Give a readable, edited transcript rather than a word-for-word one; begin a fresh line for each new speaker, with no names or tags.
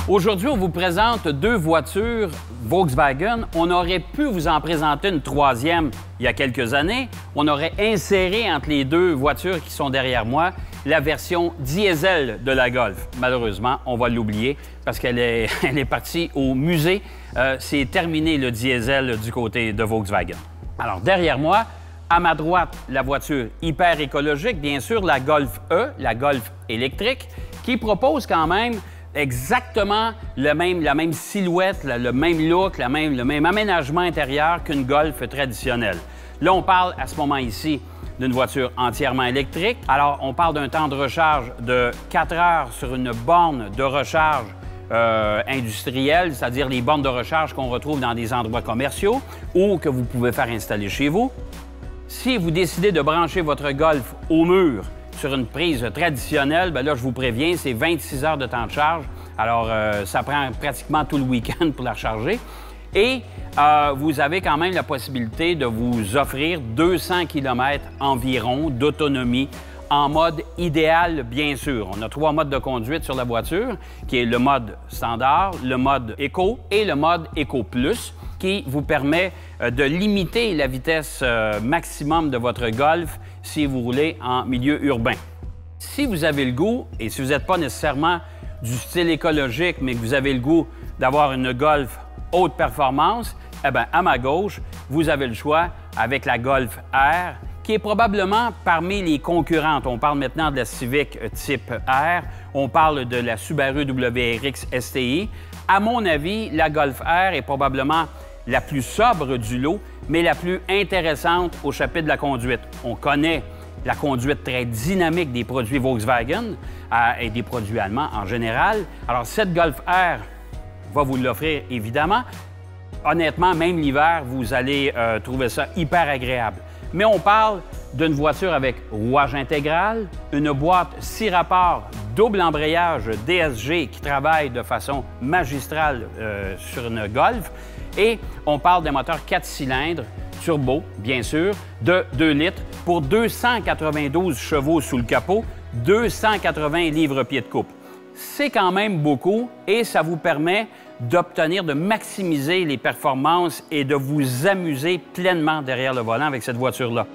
Aujourd'hui, on vous présente deux voitures Volkswagen. On aurait pu vous en présenter une troisième il y a quelques années. On aurait inséré entre les deux voitures qui sont derrière moi la version diesel de la Golf. Malheureusement, on va l'oublier parce qu'elle est, elle est partie au musée. C'est terminé le diesel du côté de Volkswagen. Alors, derrière moi, à ma droite, la voiture hyper écologique, bien sûr, la Golf E, la Golf électrique, qui propose quand même exactement la même silhouette, le même look, le même aménagement intérieur qu'une Golf traditionnelle. Là, on parle à ce moment ici d'une voiture entièrement électrique. Alors, on parle d'un temps de recharge de 4 heures sur une borne de recharge industrielle, c'est-à-dire les bornes de recharge qu'on retrouve dans des endroits commerciaux ou que vous pouvez faire installer chez vous. Si vous décidez de brancher votre Golf au mur sur une prise traditionnelle, bien là, je vous préviens, c'est 26 heures de temps de charge. Alors, ça prend pratiquement tout le week-end pour la recharger. Et vous avez quand même la possibilité de vous offrir 200 km environ d'autonomie en mode idéal, bien sûr. On a 3 modes de conduite sur la voiture, qui est le mode standard, le mode Eco et le mode Eco Plus, qui vous permet de limiter la vitesse maximum de votre Golf si vous roulez en milieu urbain. Si vous avez le goût, et si vous n'êtes pas nécessairement du style écologique, mais que vous avez le goût d'avoir une Golf haute performance, eh bien, à ma gauche, vous avez le choix avec la Golf R, qui est probablement parmi les concurrentes. On parle maintenant de la Civic type R, on parle de la Subaru WRX STI. À mon avis, la Golf R est probablement la plus sobre du lot, mais la plus intéressante au chapitre de la conduite. On connaît la conduite très dynamique des produits Volkswagen et des produits allemands en général. Alors, cette Golf R va vous l'offrir, évidemment. Honnêtement, même l'hiver, vous allez trouver ça hyper agréable. Mais on parle d'une voiture avec rouage intégral, une boîte 6 rapports, double embrayage DSG qui travaille de façon magistrale sur une Golf. Et on parle d'un moteur 4 cylindres, turbo, bien sûr, de 2 litres pour 292 chevaux sous le capot, 280 livres-pieds de couple. C'est quand même beaucoup et ça vous permet d'obtenir, de maximiser les performances et de vous amuser pleinement derrière le volant avec cette voiture-là.